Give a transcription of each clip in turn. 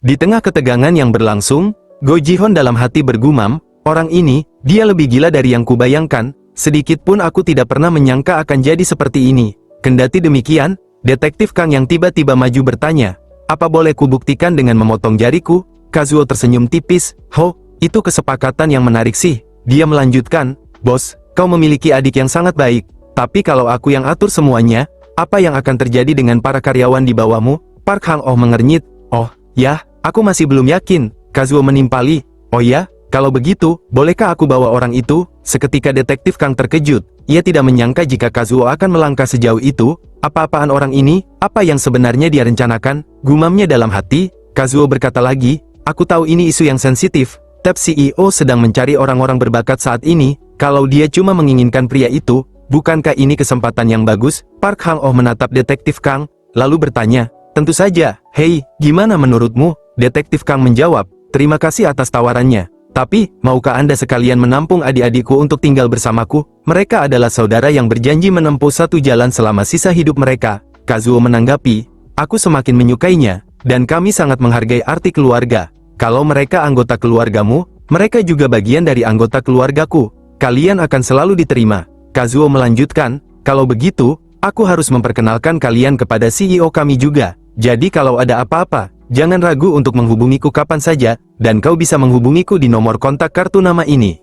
Di tengah ketegangan yang berlangsung, Go Ji-hon dalam hati bergumam, orang ini, dia lebih gila dari yang kubayangkan, sedikit pun aku tidak pernah menyangka akan jadi seperti ini. Kendati demikian, detektif Kang yang tiba-tiba maju bertanya, apa boleh kubuktikan dengan memotong jariku? Kazuo tersenyum tipis, ho, itu kesepakatan yang menarik sih. Dia melanjutkan, bos, kau memiliki adik yang sangat baik, tapi kalau aku yang atur semuanya, apa yang akan terjadi dengan para karyawan di bawahmu? Park Hang-oh mengernyit, oh, ya, aku masih belum yakin. Kazuo menimpali, oh ya, kalau begitu, bolehkah aku bawa orang itu? Seketika detektif Kang terkejut, ia tidak menyangka jika Kazuo akan melangkah sejauh itu. Apa-apaan orang ini? Apa yang sebenarnya dia rencanakan? Gumamnya dalam hati. Kazuo berkata lagi, aku tahu ini isu yang sensitif. Tab CEO sedang mencari orang-orang berbakat saat ini. Kalau dia cuma menginginkan pria itu, bukankah ini kesempatan yang bagus? Park Hang-oh menatap detektif Kang, lalu bertanya, tentu saja. Hei, gimana menurutmu? Detektif Kang menjawab, terima kasih atas tawarannya. Tapi, maukah Anda sekalian menampung adik-adikku untuk tinggal bersamaku? Mereka adalah saudara yang berjanji menempuh satu jalan selama sisa hidup mereka. Kazuo menanggapi, aku semakin menyukainya, dan kami sangat menghargai arti keluarga. Kalau mereka anggota keluargamu, mereka juga bagian dari anggota keluargaku. Kalian akan selalu diterima. Kazuo melanjutkan, kalau begitu, aku harus memperkenalkan kalian kepada CEO kami juga. Jadi kalau ada apa-apa, jangan ragu untuk menghubungiku kapan saja, dan kau bisa menghubungiku di nomor kontak kartu nama ini.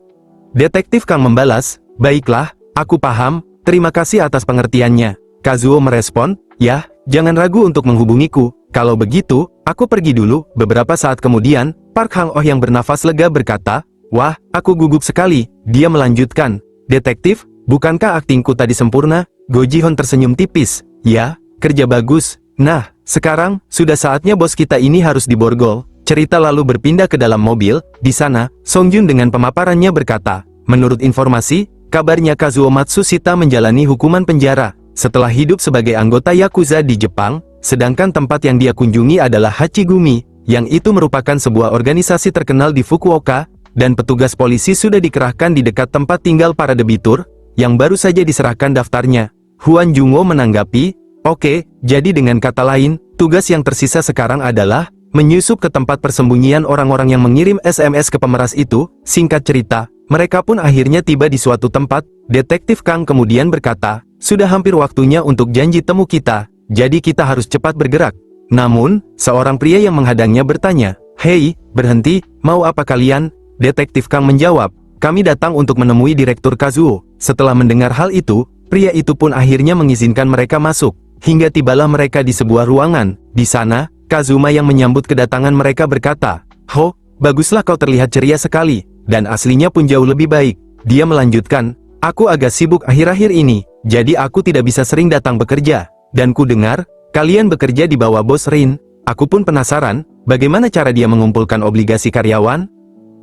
Detektif Kang membalas, baiklah, aku paham, terima kasih atas pengertiannya. Kazuo merespon, ya, jangan ragu untuk menghubungiku. Kalau begitu, aku pergi dulu. Beberapa saat kemudian, Park Hang-oh yang bernafas lega berkata, wah, aku gugup sekali. Dia melanjutkan, detektif, bukankah aktingku tadi sempurna? Go Ji-hon tersenyum tipis, ya, kerja bagus. Nah, sekarang, sudah saatnya bos kita ini harus diborgol. Cerita lalu berpindah ke dalam mobil. Di sana, Song Jun dengan pemaparannya berkata, menurut informasi, kabarnya Kazuo Matsushita menjalani hukuman penjara setelah hidup sebagai anggota Yakuza di Jepang, sedangkan tempat yang dia kunjungi adalah Hachigumi, yang itu merupakan sebuah organisasi terkenal di Fukuoka, dan petugas polisi sudah dikerahkan di dekat tempat tinggal para debitur, yang baru saja diserahkan daftarnya. Huan Jungwo menanggapi, oke, jadi dengan kata lain, tugas yang tersisa sekarang adalah menyusup ke tempat persembunyian orang-orang yang mengirim SMS ke pemeras itu. Singkat cerita, mereka pun akhirnya tiba di suatu tempat. Detektif Kang kemudian berkata, sudah hampir waktunya untuk janji temu kita, jadi kita harus cepat bergerak. Namun, seorang pria yang menghadangnya bertanya, hei, berhenti, mau apa kalian? Detektif Kang menjawab, kami datang untuk menemui Direktur Kazuo. Setelah mendengar hal itu, pria itu pun akhirnya mengizinkan mereka masuk. Hingga tibalah mereka di sebuah ruangan. Di sana, Kazuma yang menyambut kedatangan mereka berkata, ho, baguslah kau terlihat ceria sekali, dan aslinya pun jauh lebih baik. Dia melanjutkan, aku agak sibuk akhir-akhir ini, jadi aku tidak bisa sering datang bekerja. Dan ku dengar, kalian bekerja di bawah bos Rin. Aku pun penasaran, bagaimana cara dia mengumpulkan obligasi karyawan?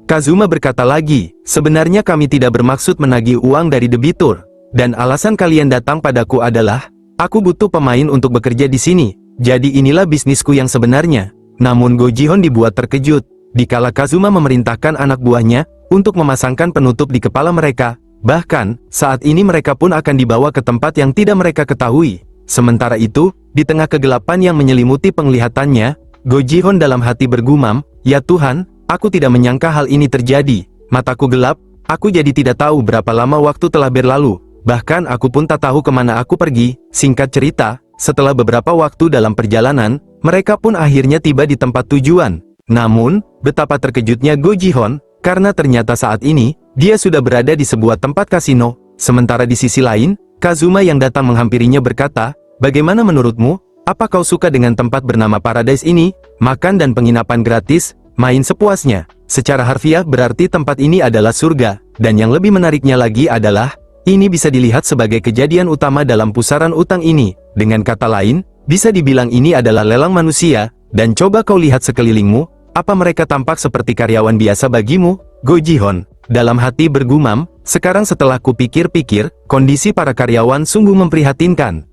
Kazuma berkata lagi, sebenarnya kami tidak bermaksud menagih uang dari debitur, dan alasan kalian datang padaku adalah, aku butuh pemain untuk bekerja di sini. Jadi inilah bisnisku yang sebenarnya. Namun Go Ji-hon dibuat terkejut, dikala Kazuma memerintahkan anak buahnya untuk memasangkan penutup di kepala mereka. Bahkan, saat ini mereka pun akan dibawa ke tempat yang tidak mereka ketahui. Sementara itu, di tengah kegelapan yang menyelimuti penglihatannya, Go Ji-hon dalam hati bergumam, ya Tuhan, aku tidak menyangka hal ini terjadi. Mataku gelap, aku jadi tidak tahu berapa lama waktu telah berlalu. Bahkan aku pun tak tahu kemana aku pergi. Singkat cerita, setelah beberapa waktu dalam perjalanan, mereka pun akhirnya tiba di tempat tujuan. Namun, betapa terkejutnya Go Ji-hon, karena ternyata saat ini, dia sudah berada di sebuah tempat kasino. Sementara di sisi lain, Kazuma yang datang menghampirinya berkata, bagaimana menurutmu? Apa kau suka dengan tempat bernama Paradise ini? Makan dan penginapan gratis, main sepuasnya. Secara harfiah berarti tempat ini adalah surga, dan yang lebih menariknya lagi adalah, ini bisa dilihat sebagai kejadian utama dalam pusaran utang ini. Dengan kata lain, bisa dibilang ini adalah lelang manusia, dan coba kau lihat sekelilingmu, apa mereka tampak seperti karyawan biasa bagimu? Go Ji-hon dalam hati bergumam, sekarang setelah kupikir-pikir, kondisi para karyawan sungguh memprihatinkan.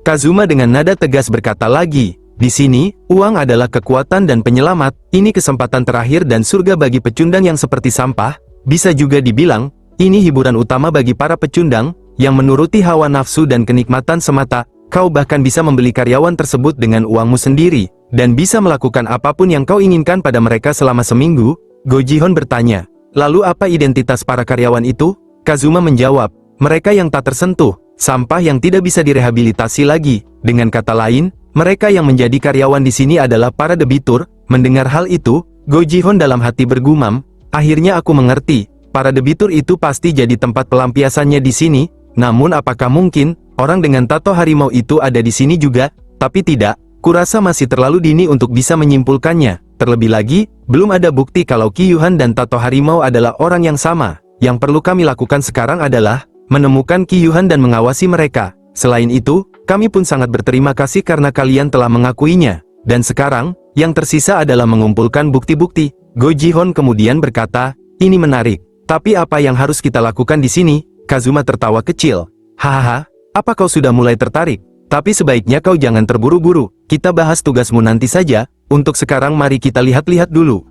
Kazuma dengan nada tegas berkata lagi, di sini, uang adalah kekuatan dan penyelamat, ini kesempatan terakhir dan surga bagi pecundang yang seperti sampah, bisa juga dibilang, ini hiburan utama bagi para pecundang, yang menuruti hawa nafsu dan kenikmatan semata. Kau bahkan bisa membeli karyawan tersebut dengan uangmu sendiri. dan bisa melakukan apapun yang kau inginkan pada mereka selama seminggu? Go Ji-hon bertanya. Lalu apa identitas para karyawan itu? Kazuma menjawab, mereka yang tak tersentuh, sampah yang tidak bisa direhabilitasi lagi. Dengan kata lain, mereka yang menjadi karyawan di sini adalah para debitur. Mendengar hal itu, Go Ji-hon dalam hati bergumam, akhirnya aku mengerti, para debitur itu pasti jadi tempat pelampiasannya di sini. Namun apakah mungkin, orang dengan tato harimau itu ada di sini juga? Tapi tidak, kurasa masih terlalu dini untuk bisa menyimpulkannya. Terlebih lagi, belum ada bukti kalau Qi Yuhan dan tato harimau adalah orang yang sama. Yang perlu kami lakukan sekarang adalah menemukan Qi Yuhan dan mengawasi mereka. Selain itu, kami pun sangat berterima kasih karena kalian telah mengakuinya. Dan sekarang, yang tersisa adalah mengumpulkan bukti-bukti. Go Ji-hon kemudian berkata, ini menarik. Tapi apa yang harus kita lakukan di sini? Kazuma tertawa kecil. Hahaha, apa kau sudah mulai tertarik? Tapi sebaiknya kau jangan terburu-buru. Kita bahas tugasmu nanti saja. Untuk sekarang mari kita lihat-lihat dulu.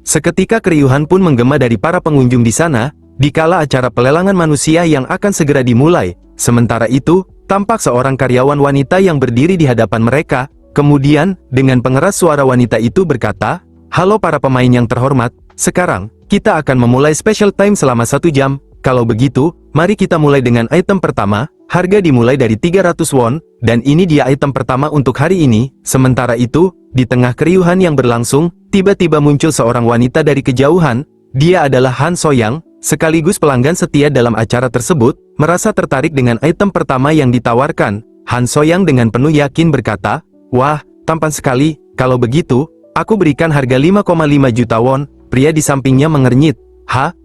Seketika keriuhan pun menggema dari para pengunjung di sana, dikala acara pelelangan manusia yang akan segera dimulai. Sementara itu, tampak seorang karyawan wanita yang berdiri di hadapan mereka. Kemudian, dengan pengeras suara wanita itu berkata, halo para pemain yang terhormat, sekarang, kita akan memulai special time selama 1 jam. Kalau begitu, mari kita mulai dengan item pertama. Harga dimulai dari 300 won, dan ini dia item pertama untuk hari ini. Sementara itu, di tengah keriuhan yang berlangsung, tiba-tiba muncul seorang wanita dari kejauhan. Dia adalah Han Soyang, sekaligus pelanggan setia dalam acara tersebut, merasa tertarik dengan item pertama yang ditawarkan. Han Soyang dengan penuh yakin berkata, wah, tampan sekali, kalau begitu, aku berikan harga 5,5 juta won. Pria di sampingnya mengernyit,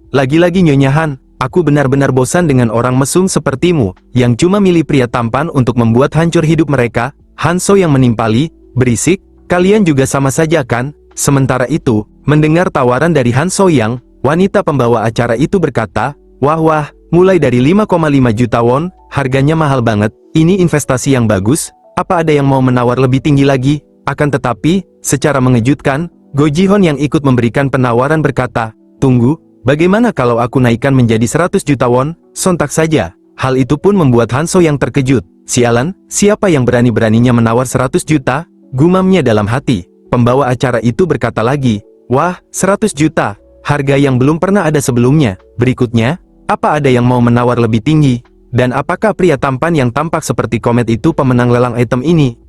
lagi-lagi Nyonya Han. Aku benar-benar bosan dengan orang mesum sepertimu, yang cuma milih pria tampan untuk membuat hancur hidup mereka. Han So yang menimpali, berisik, kalian juga sama saja kan? Sementara itu, mendengar tawaran dari Han So Yang, wanita pembawa acara itu berkata, wah, mulai dari 5,5 juta won, harganya mahal banget, ini investasi yang bagus, apa ada yang mau menawar lebih tinggi lagi? Akan tetapi, secara mengejutkan, Go Ji-hon yang ikut memberikan penawaran berkata, tunggu, bagaimana kalau aku naikkan menjadi 100 juta won? Sontak saja. Hal itu pun membuat Han So yang terkejut. Sialan, siapa yang berani-beraninya menawar 100 juta? Gumamnya dalam hati. Pembawa acara itu berkata lagi, wah, 100 juta. Harga yang belum pernah ada sebelumnya. Berikutnya, apa ada yang mau menawar lebih tinggi? Dan apakah pria tampan yang tampak seperti komet itu pemenang lelang item ini?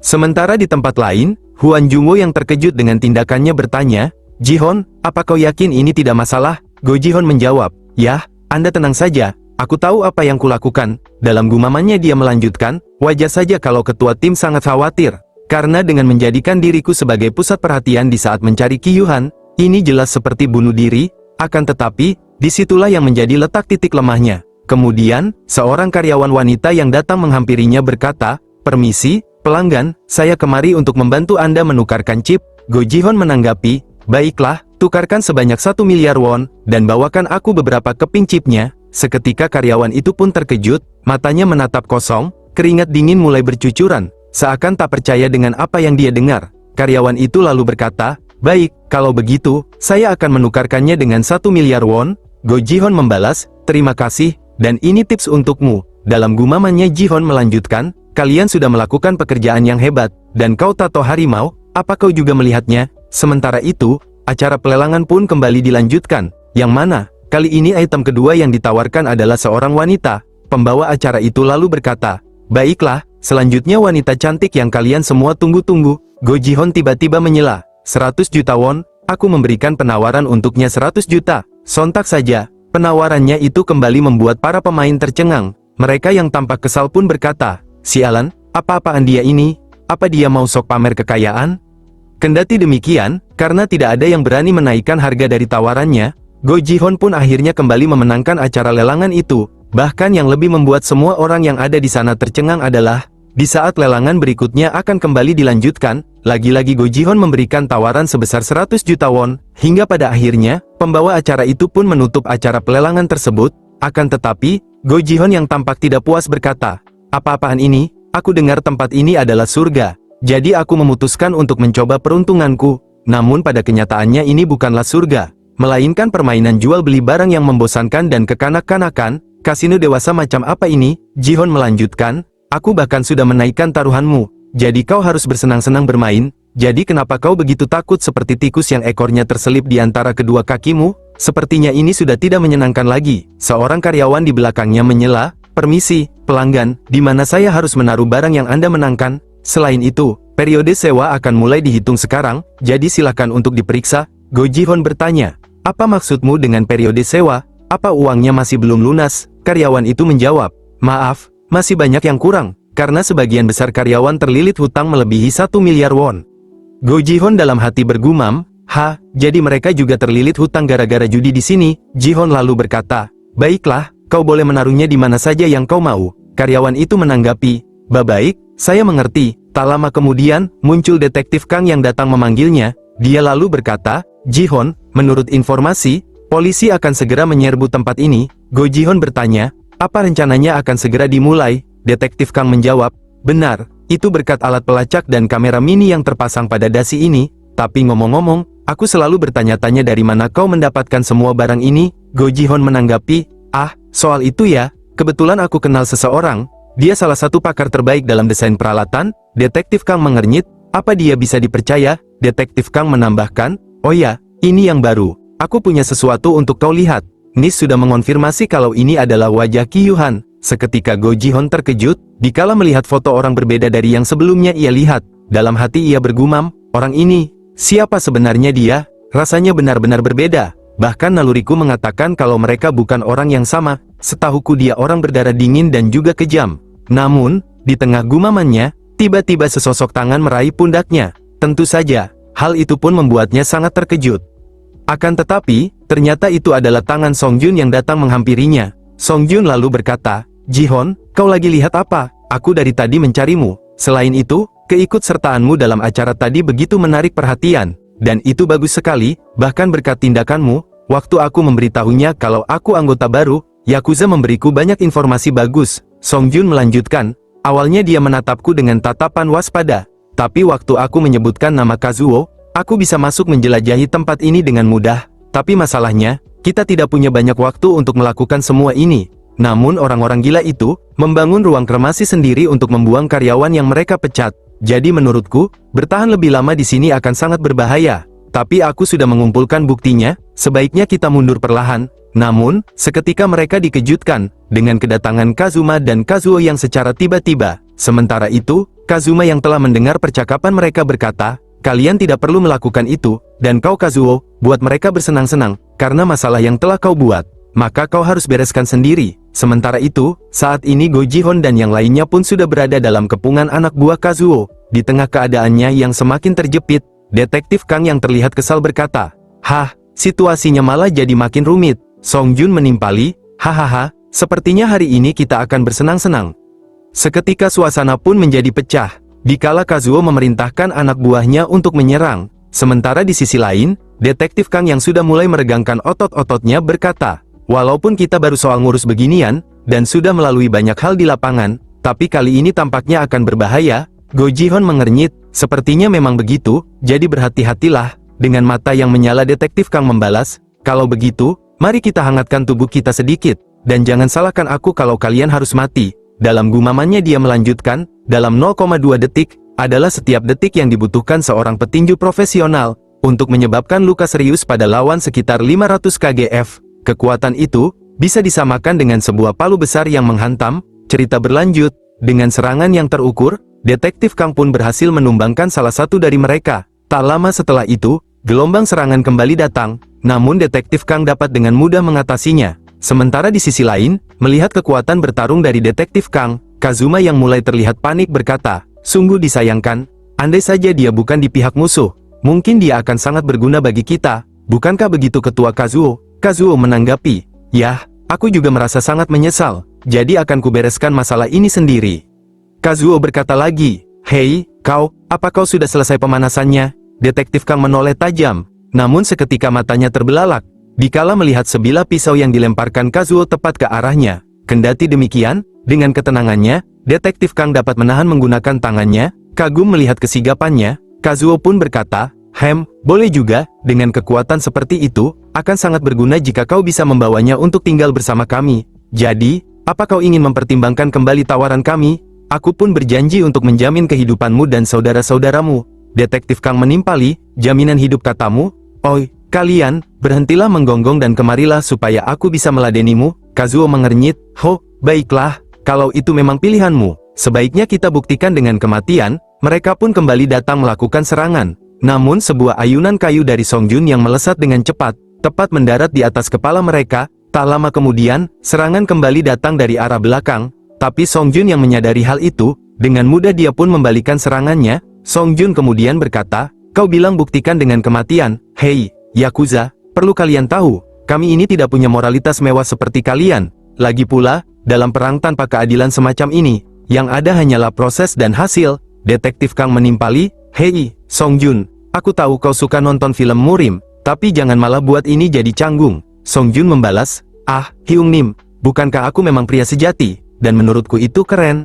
Sementara di tempat lain, Huan Jungwoo yang terkejut dengan tindakannya bertanya, Ji-hon, apa kau yakin ini tidak masalah? Go Ji-hon menjawab, yah, Anda tenang saja, aku tahu apa yang kulakukan. Dalam gumamannya dia melanjutkan, wajar saja kalau ketua tim sangat khawatir. Karena dengan menjadikan diriku sebagai pusat perhatian di saat mencari Qi Yuhan, ini jelas seperti bunuh diri, akan tetapi, disitulah yang menjadi letak titik lemahnya. Kemudian, seorang karyawan wanita yang datang menghampirinya berkata, permisi, pelanggan, saya kemari untuk membantu Anda menukarkan chip. Go Ji-hon menanggapi, baiklah, tukarkan sebanyak 1 miliar won, dan bawakan aku beberapa keping chipnya. Seketika karyawan itu pun terkejut, matanya menatap kosong, keringat dingin mulai bercucuran, seakan tak percaya dengan apa yang dia dengar. Karyawan itu lalu berkata, baik, kalau begitu, saya akan menukarkannya dengan 1 miliar won. Go Ji-hon membalas, terima kasih, dan ini tips untukmu. Dalam gumamannya Ji-hon melanjutkan, kalian sudah melakukan pekerjaan yang hebat, dan kau tato harimau, apa kau juga melihatnya? Sementara itu, acara pelelangan pun kembali dilanjutkan, yang mana, kali ini item kedua yang ditawarkan adalah seorang wanita. Pembawa acara itu lalu berkata, baiklah, selanjutnya wanita cantik yang kalian semua tunggu-tunggu. Go Ji-hon tiba-tiba menyela, 100 juta won, aku memberikan penawaran untuknya 100 juta. Sontak saja, penawarannya itu kembali membuat para pemain tercengang. Mereka yang tampak kesal pun berkata, sialan, apa-apaan dia ini? Apa dia mau sok pamer kekayaan? Kendati demikian, karena tidak ada yang berani menaikkan harga dari tawarannya, Go Ji-hon pun akhirnya kembali memenangkan acara lelangan itu. Bahkan yang lebih membuat semua orang yang ada di sana tercengang adalah, di saat lelangan berikutnya akan kembali dilanjutkan, lagi-lagi Go Ji-hon memberikan tawaran sebesar 100 juta won, hingga pada akhirnya, pembawa acara itu pun menutup acara pelelangan tersebut. Akan tetapi, Go Ji-hon yang tampak tidak puas berkata, apa-apaan ini? Aku dengar tempat ini adalah surga. Jadi aku memutuskan untuk mencoba peruntunganku. Namun pada kenyataannya ini bukanlah surga, melainkan permainan jual beli barang yang membosankan dan kekanak-kanakan. Kasino dewasa macam apa ini? Ji-hon melanjutkan, aku bahkan sudah menaikkan taruhanmu. Jadi kau harus bersenang-senang bermain. Jadi kenapa kau begitu takut seperti tikus yang ekornya terselip di antara kedua kakimu? Sepertinya ini sudah tidak menyenangkan lagi. Seorang karyawan di belakangnya menyela, "Permisi, pelanggan, di mana saya harus menaruh barang yang Anda menangkan? Selain itu, periode sewa akan mulai dihitung sekarang, jadi silakan untuk diperiksa." Go Ji-hon bertanya, "Apa maksudmu dengan periode sewa? Apa uangnya masih belum lunas?" Karyawan itu menjawab, "Maaf, masih banyak yang kurang, karena sebagian besar karyawan terlilit hutang melebihi 1 miliar won." Go Ji-hon dalam hati bergumam, jadi mereka juga terlilit hutang gara-gara judi di sini." Ji-hon lalu berkata, "Baiklah, kau boleh menaruhnya di mana saja yang kau mau." Karyawan itu menanggapi, "Baik, saya mengerti." Tak lama kemudian, muncul detektif Kang yang datang memanggilnya. Dia lalu berkata, "Ji-hon, menurut informasi, polisi akan segera menyerbu tempat ini." Go Ji-hon bertanya, "Apa rencananya akan segera dimulai?" Detektif Kang menjawab, "Benar, itu berkat alat pelacak dan kamera mini yang terpasang pada dasi ini. Tapi ngomong-ngomong, aku selalu bertanya-tanya dari mana kau mendapatkan semua barang ini?" Go Ji-hon menanggapi, "Soal itu ya, kebetulan aku kenal seseorang. Dia salah satu pakar terbaik dalam desain peralatan." Detektif Kang mengernyit, "Apa dia bisa dipercaya?" Detektif Kang menambahkan, "Oh ya, ini yang baru. Aku punya sesuatu untuk kau lihat." Nis sudah mengonfirmasi kalau ini adalah wajah Ki Yuhan. Seketika Go Ji-hon terkejut, dikala melihat foto orang berbeda dari yang sebelumnya ia lihat. Dalam hati ia bergumam, "Orang ini, siapa sebenarnya dia? Rasanya benar-benar berbeda. Bahkan naluriku mengatakan kalau mereka bukan orang yang sama. Setahuku dia orang berdarah dingin dan juga kejam." Namun, di tengah gumamannya, tiba-tiba sesosok tangan meraih pundaknya. Tentu saja, hal itu pun membuatnya sangat terkejut. Akan tetapi, ternyata itu adalah tangan Song Jun yang datang menghampirinya. Song Jun lalu berkata, "Ji-hon, kau lagi lihat apa? Aku dari tadi mencarimu. Selain itu, keikutsertaanmu dalam acara tadi begitu menarik perhatian. Dan itu bagus sekali, bahkan berkat tindakanmu, waktu aku memberitahunya kalau aku anggota baru, Yakuza memberiku banyak informasi bagus." Song Jun melanjutkan, "Awalnya dia menatapku dengan tatapan waspada. Tapi waktu aku menyebutkan nama Kazuo, aku bisa masuk menjelajahi tempat ini dengan mudah. Tapi masalahnya, kita tidak punya banyak waktu untuk melakukan semua ini. Namun orang-orang gila itu, membangun ruang kremasi sendiri untuk membuang karyawan yang mereka pecat. Jadi menurutku, bertahan lebih lama di sini akan sangat berbahaya. Tapi aku sudah mengumpulkan buktinya, sebaiknya kita mundur perlahan." Namun, seketika mereka dikejutkan, dengan kedatangan Kazuma dan Kazuo yang secara tiba-tiba. Sementara itu, Kazuma yang telah mendengar percakapan mereka berkata, "Kalian tidak perlu melakukan itu, dan kau Kazuo, buat mereka bersenang-senang, karena masalah yang telah kau buat, maka kau harus bereskan sendiri." Sementara itu, saat ini Go Ji-hon dan yang lainnya pun sudah berada dalam kepungan anak buah Kazuo. Di tengah keadaannya yang semakin terjepit, Detektif Kang yang terlihat kesal berkata, "Situasinya malah jadi makin rumit." Song Jun menimpali, "Hahaha, sepertinya hari ini kita akan bersenang-senang." Seketika suasana pun menjadi pecah, dikala Kazuo memerintahkan anak buahnya untuk menyerang. Sementara di sisi lain, Detektif Kang yang sudah mulai meregangkan otot-ototnya berkata, "Walaupun kita baru soal ngurus beginian, dan sudah melalui banyak hal di lapangan, tapi kali ini tampaknya akan berbahaya." Go Ji-hon mengernyit, "Sepertinya memang begitu, jadi berhati-hatilah." Dengan mata yang menyala Detektif Kang membalas, "Kalau begitu, mari kita hangatkan tubuh kita sedikit, dan jangan salahkan aku kalau kalian harus mati." Dalam gumamannya dia melanjutkan, "Dalam 0,2 detik, adalah setiap detik yang dibutuhkan seorang petinju profesional, untuk menyebabkan luka serius pada lawan sekitar 500 kgf. Kekuatan itu, bisa disamakan dengan sebuah palu besar yang menghantam." Cerita berlanjut, dengan serangan yang terukur, Detektif Kang pun berhasil menumbangkan salah satu dari mereka. Tak lama setelah itu, gelombang serangan kembali datang, namun Detektif Kang dapat dengan mudah mengatasinya. Sementara di sisi lain, melihat kekuatan bertarung dari Detektif Kang, Kazuma yang mulai terlihat panik berkata, "Sungguh disayangkan, andai saja dia bukan di pihak musuh, mungkin dia akan sangat berguna bagi kita, bukankah begitu Ketua Kazuo?" Kazuo menanggapi, "Yah, aku juga merasa sangat menyesal, jadi akan kubereskan masalah ini sendiri." Kazuo berkata lagi, "Hei, kau, apa kau sudah selesai pemanasannya?" Detektif Kang menoleh tajam, namun seketika matanya terbelalak, dikala melihat sebilah pisau yang dilemparkan Kazuo tepat ke arahnya. Kendati demikian, dengan ketenangannya, Detektif Kang dapat menahan menggunakan tangannya. Kagum melihat kesigapannya, Kazuo pun berkata, Boleh juga, dengan kekuatan seperti itu, akan sangat berguna jika kau bisa membawanya untuk tinggal bersama kami. Jadi, apa kau ingin mempertimbangkan kembali tawaran kami? Aku pun berjanji untuk menjamin kehidupanmu dan saudara-saudaramu." Detektif Kang menimpali, jaminan hidup katamu? Oi, kalian, berhentilah menggonggong dan kemarilah supaya aku bisa meladenimu. Kazuo mengernyit, ho, baiklah, kalau itu memang pilihanmu, sebaiknya kita buktikan dengan kematian. Mereka pun kembali datang melakukan serangan. Namun sebuah ayunan kayu dari Songjun yang melesat dengan cepat, tepat mendarat di atas kepala mereka. Tak lama kemudian, serangan kembali datang dari arah belakang, tapi Songjun yang menyadari hal itu, dengan mudah dia pun membalikan serangannya. Songjun kemudian berkata, kau bilang buktikan dengan kematian. Hei, Yakuza, perlu kalian tahu, kami ini tidak punya moralitas mewah seperti kalian. Lagi pula, dalam perang tanpa keadilan semacam ini, yang ada hanyalah proses dan hasil. Detektif Kang menimpali, hei, Songjun, aku tahu kau suka nonton film Murim, tapi jangan malah buat ini jadi canggung. Songjun membalas, ah, Hyung Nim, bukankah aku memang pria sejati, dan menurutku itu keren.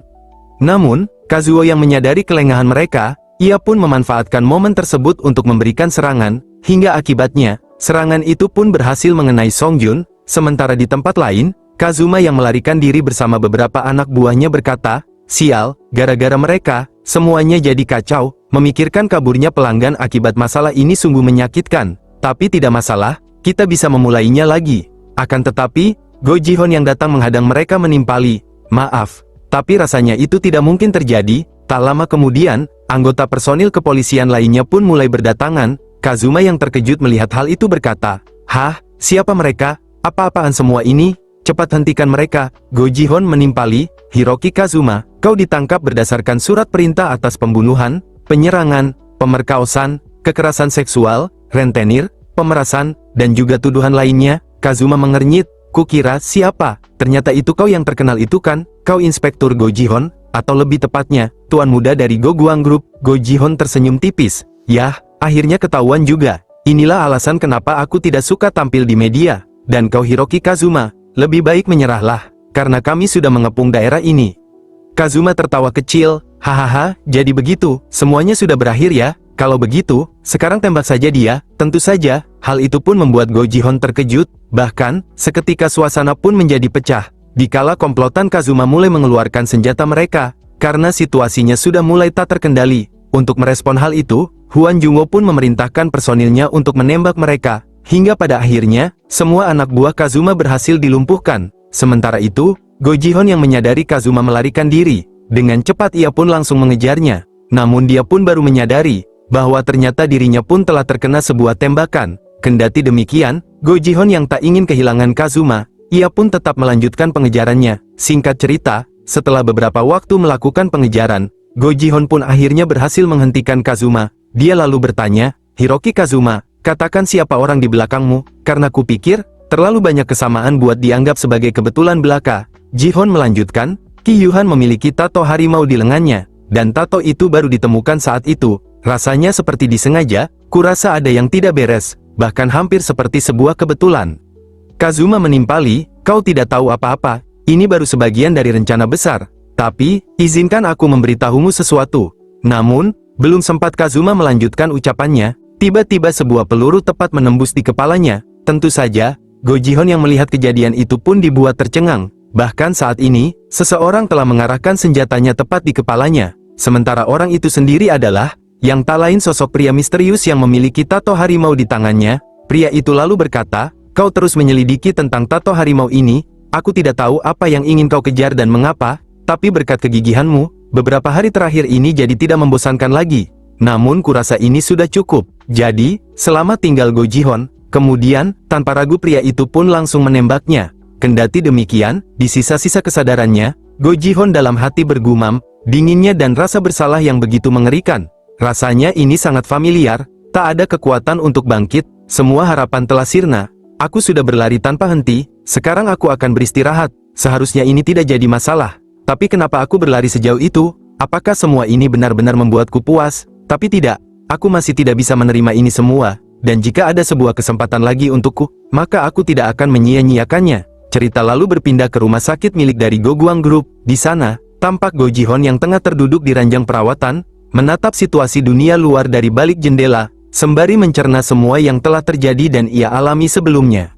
Namun, Kazuo yang menyadari kelengahan mereka, ia pun memanfaatkan momen tersebut untuk memberikan serangan, hingga akibatnya, serangan itu pun berhasil mengenai Songjun. Sementara di tempat lain, Kazuma yang melarikan diri bersama beberapa anak buahnya berkata, sial, gara-gara mereka, semuanya jadi kacau. Memikirkan kaburnya pelanggan akibat masalah ini sungguh menyakitkan, tapi tidak masalah, kita bisa memulainya lagi. Akan tetapi, Go Ji-hon yang datang menghadang mereka menimpali, maaf, tapi rasanya itu tidak mungkin terjadi. Tak lama kemudian, anggota personil kepolisian lainnya pun mulai berdatangan. Kazuma yang terkejut melihat hal itu berkata, hah, siapa mereka? Apa-apaan semua ini? Cepat hentikan mereka. Go Ji-hon menimpali, Hiroki Kazuma, kau ditangkap berdasarkan surat perintah atas pembunuhan, penyerangan, pemerkosaan, kekerasan seksual, rentenir, pemerasan, dan juga tuduhan lainnya. Kazuma mengernyit, kukira siapa? Ternyata itu kau yang terkenal itu kan? Kau Inspektur Go Ji-hon? Atau lebih tepatnya, tuan muda dari Go Guang Group. Go Ji-hon tersenyum tipis. Yah, akhirnya ketahuan juga. Inilah alasan kenapa aku tidak suka tampil di media. Dan kau Hiroki Kazuma, lebih baik menyerahlah, karena kami sudah mengepung daerah ini. Kazuma tertawa kecil, hahaha, jadi begitu, semuanya sudah berakhir ya? Kalau begitu, sekarang tembak saja dia. Tentu saja, hal itu pun membuat Go Ji-hon terkejut. Bahkan, seketika suasana pun menjadi pecah. Dikala komplotan Kazuma mulai mengeluarkan senjata mereka, karena situasinya sudah mulai tak terkendali. Untuk merespon hal itu, Huan Jungo pun memerintahkan personilnya untuk menembak mereka. Hingga pada akhirnya, semua anak buah Kazuma berhasil dilumpuhkan. Sementara itu, Go Ji-hon yang menyadari Kazuma melarikan diri, dengan cepat ia pun langsung mengejarnya. Namun dia pun baru menyadari, bahwa ternyata dirinya pun telah terkena sebuah tembakan. Kendati demikian, Go Ji-hon yang tak ingin kehilangan Kazuma, ia pun tetap melanjutkan pengejarannya. Singkat cerita, setelah beberapa waktu melakukan pengejaran, Go Ji-hon pun akhirnya berhasil menghentikan Kazuma. Dia lalu bertanya, Hiroki Kazuma, katakan siapa orang di belakangmu, karena kupikir, terlalu banyak kesamaan buat dianggap sebagai kebetulan belaka. Ji-hon melanjutkan, Ki Yuhan memiliki tato harimau di lengannya, dan tato itu baru ditemukan saat itu. Rasanya seperti disengaja, kurasa ada yang tidak beres, bahkan hampir seperti sebuah kebetulan. Kazuma menimpali, kau tidak tahu apa-apa, ini baru sebagian dari rencana besar. Tapi, izinkan aku memberitahumu sesuatu. Namun, belum sempat Kazuma melanjutkan ucapannya, tiba-tiba sebuah peluru tepat menembus di kepalanya. Tentu saja, Go Ji-hon yang melihat kejadian itu pun dibuat tercengang. Bahkan saat ini, seseorang telah mengarahkan senjatanya tepat di kepalanya. Sementara orang itu sendiri adalah, yang tak lain sosok pria misterius yang memiliki tato harimau di tangannya. Pria itu lalu berkata, kau terus menyelidiki tentang tato harimau ini, aku tidak tahu apa yang ingin kau kejar dan mengapa, tapi berkat kegigihanmu, beberapa hari terakhir ini jadi tidak membosankan lagi. Namun kurasa ini sudah cukup. Jadi, selamat tinggal Go Ji-hon. Kemudian, tanpa ragu pria itu pun langsung menembaknya. Kendati demikian, di sisa-sisa kesadarannya, Go Ji-hon dalam hati bergumam, dinginnya dan rasa bersalah yang begitu mengerikan. Rasanya ini sangat familiar, tak ada kekuatan untuk bangkit, semua harapan telah sirna. Aku sudah berlari tanpa henti, sekarang aku akan beristirahat. Seharusnya ini tidak jadi masalah. Tapi kenapa aku berlari sejauh itu? Apakah semua ini benar-benar membuatku puas? Tapi tidak, aku masih tidak bisa menerima ini semua. Dan jika ada sebuah kesempatan lagi untukku, maka aku tidak akan menyia-nyiakannya. Cerita lalu berpindah ke rumah sakit milik dari Go Guang Group. Di sana, tampak Go Ji-hon yang tengah terduduk di ranjang perawatan, menatap situasi dunia luar dari balik jendela, sembari mencerna semua yang telah terjadi dan ia alami sebelumnya.